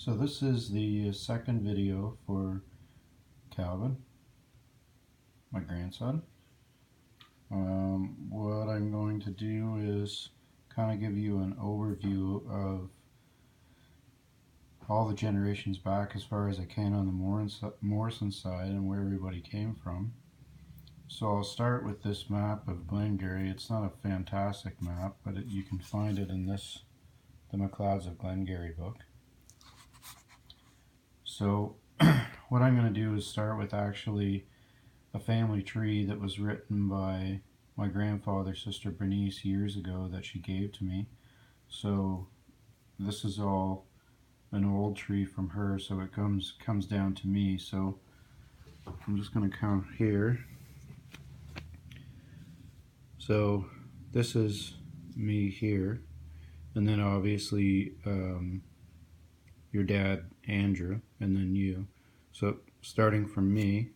So this is the second video for Calvin, my grandson. What I'm going to do is kind of give you an overview of all the generations back as far as I can on the Morrison side and where everybody came from. So I'll start with this map of Glengarry. It's not a fantastic map, but you can find it in this, the MacLeods of Glengarry book. So what I'm going to do is start with actually a family tree that was written by my grandfather's sister Bernice years ago that she gave to me. So this is all an old tree from her, so it comes down to me. So I'm just going to count here. So this is me here, and then obviously your dad Andrew, and then you. So starting from me,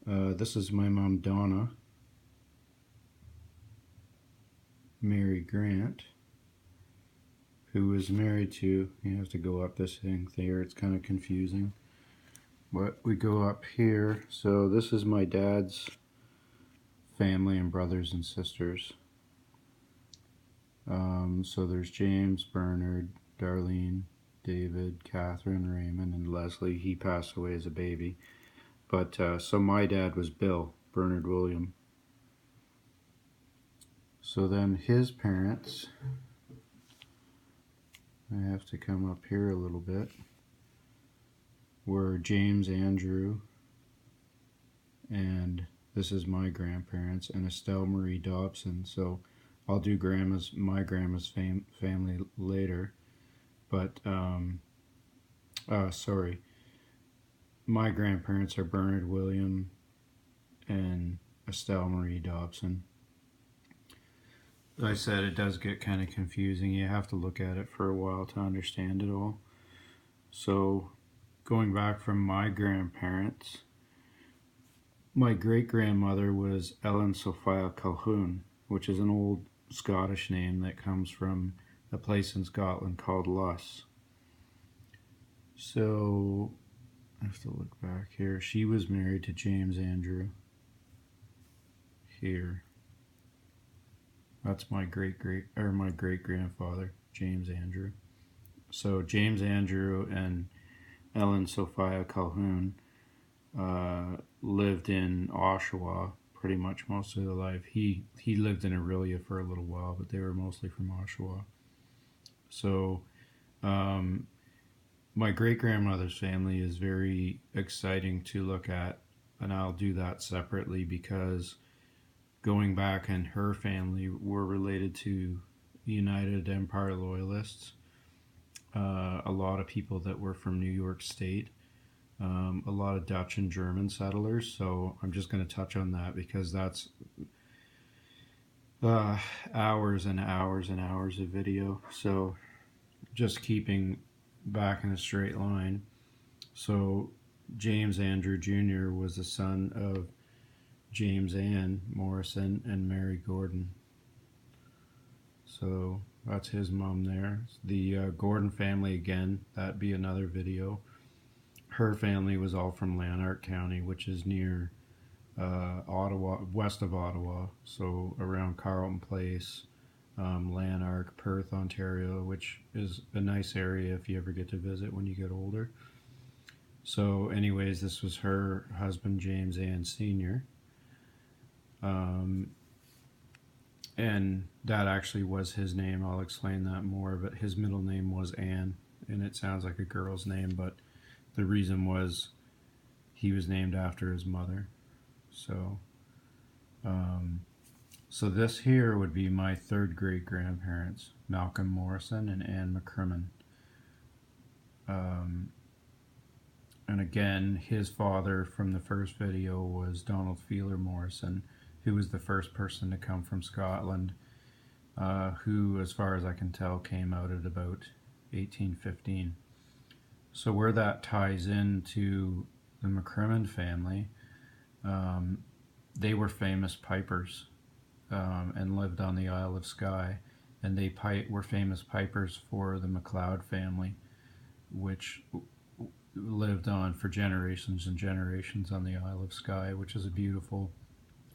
this is my mom Donna, Mary Grant, who was married to, you have to go up this thing there, it's kind of confusing, but we go up here. So this is my dad's family and brothers and sisters. So there's James, Bernard, Darlene, David, Catherine, Raymond, and Leslie. He passed away as a baby. But so my dad was Bill, Bernard William. So then his parents, I have to come up here a little bit, were James Andrew, and this is my grandparents, and Estelle Marie Dobson. So I'll do my grandma's family later, but sorry, my grandparents are Bernard William and Estelle Marie Dobson. As I said, it does get kind of confusing. You have to look at it for a while to understand it all. So going back from my grandparents, my great-grandmother was Ellen Sophia Calhoun, which is an old Scottish name that comes from a place in Scotland called Luss. So I have to look back here. She was married to James Andrew here. That's my great-grandfather, James Andrew. So James Andrew and Ellen Sophia Calhoun lived in Oshawa pretty much most of their life. He lived in Aurelia for a little while, but they were mostly from Oshawa. So my great-grandmother's family is very exciting to look at, and I'll do that separately because going back in her family were related to United Empire Loyalists, a lot of people that were from New York State, a lot of Dutch and German settlers. So I'm just going to touch on that because that's hours and hours and hours of video. So just keeping back in a straight line. So James Andrew Jr. was the son of James Ann Morrison and Mary Gordon. So that's his mom there. The Gordon family, again, that'd be another video. Her family was all from Lanark County, which is near Ottawa, west of Ottawa, so around Carleton Place, Lanark, Perth, Ontario, which is a nice area if you ever get to visit when you get older. So anyways, this was her husband, James Ann Sr., and that actually was his name. I'll explain that more, but his middle name was Ann, and it sounds like a girl's name, but the reason was he was named after his mother. So so this here would be my third great grandparents, Malcolm Morrison and Ann McCrimmon. And again, his father from the first video was Donald Fidhler Morrison, who was the first person to come from Scotland, who, as far as I can tell, came out at about 1815. So where that ties into the McCrimmon family, they were famous pipers and lived on the Isle of Skye, and they were famous pipers for the MacLeod family. which lived on for generations and generations on the Isle of Skye, which is a beautiful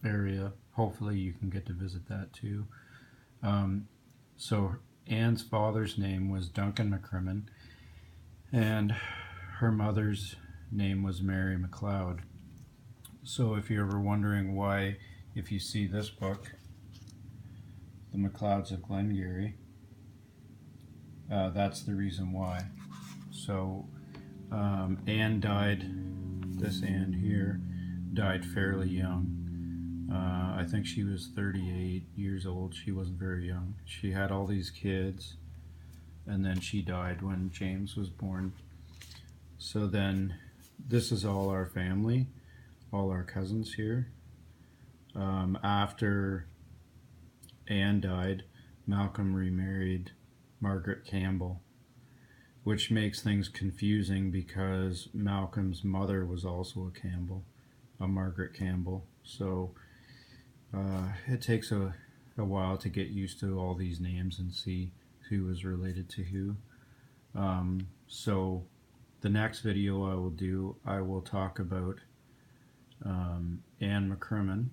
area. Hopefully you can get to visit that too. So Anne's father's name was Duncan McCrimmon, and her mother's name was Mary MacLeod. So if you're ever wondering why, if you see this book, The MacLeods of Glengarry, that's the reason why. So Anne died, this Anne here, died fairly young. I think she was 38 years old. She wasn't very young. She had all these kids, and then she died when James was born. So then this is all our family, all our cousins here. After Anne died, Malcolm remarried Margaret Campbell, which makes things confusing because Malcolm's mother was also a Campbell, a Margaret Campbell. So it takes a while to get used to all these names and see who was related to who. So the next video I will talk about Anne McCrimmon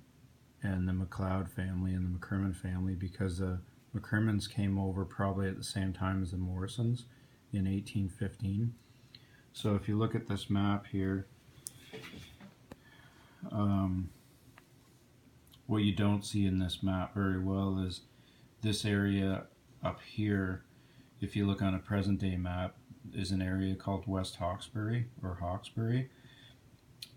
and the MacLeod family and the McCrimmon family, because the McCrimmons came over probably at the same time as the Morrisons in 1815. So if you look at this map here, what you don't see in this map very well is this area up here. If you look on a present day map, is an area called West Hawkesbury or Hawkesbury.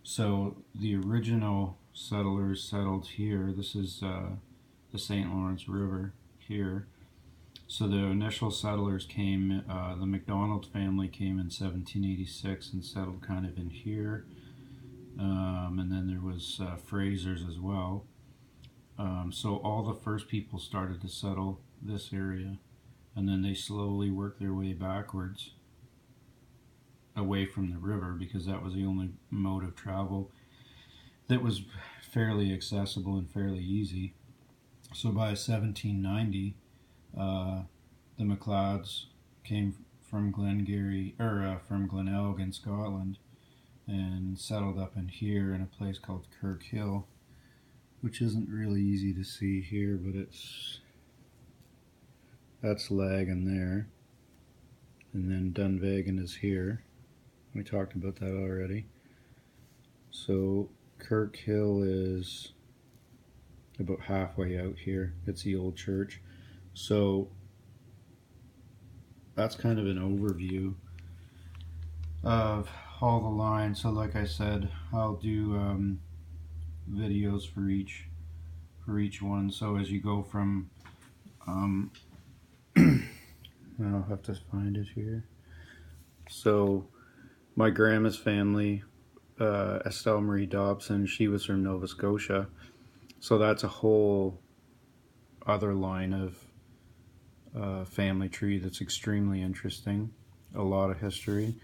So the original settlers settled here. This is the St. Lawrence River here. So the initial settlers came, the MacDonald family came in 1786 and settled kind of in here. And then there was Frasers as well. So all the first people started to settle this area, and then they slowly worked their way backwards away from the river, because that was the only mode of travel that was fairly accessible and fairly easy. So by 1790, the MacLeods came from Glengarry, or from Glenelg in Scotland, and settled up in here in a place called Kirkhill, which isn't really easy to see here, but that's Lagan there, and then Dunvegan is here. We talked about that already. So Kirkhill is about halfway out here. It's the old church. So that's kind of an overview of all the lines. So like I said, I'll do videos for each one. So as you go from I'll have to find it here. So my grandma's family, Estelle Marie Dobson, she was from Nova Scotia. So that's a whole other line of family tree that's extremely interesting, a lot of history.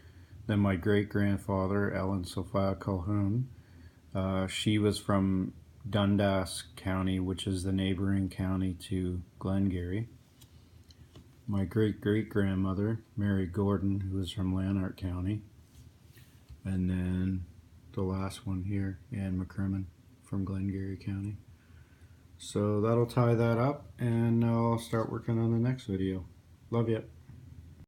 Then my great-grandfather, Ellen Sophia Colquhoun, she was from Dundas County, which is the neighboring county to Glengarry. My great-great-grandmother, Mary Gordon, who was from Lanark County. And then the last one here, Anne McCrimmon from Glengarry County. So that'll tie that up, and I'll start working on the next video. Love ya.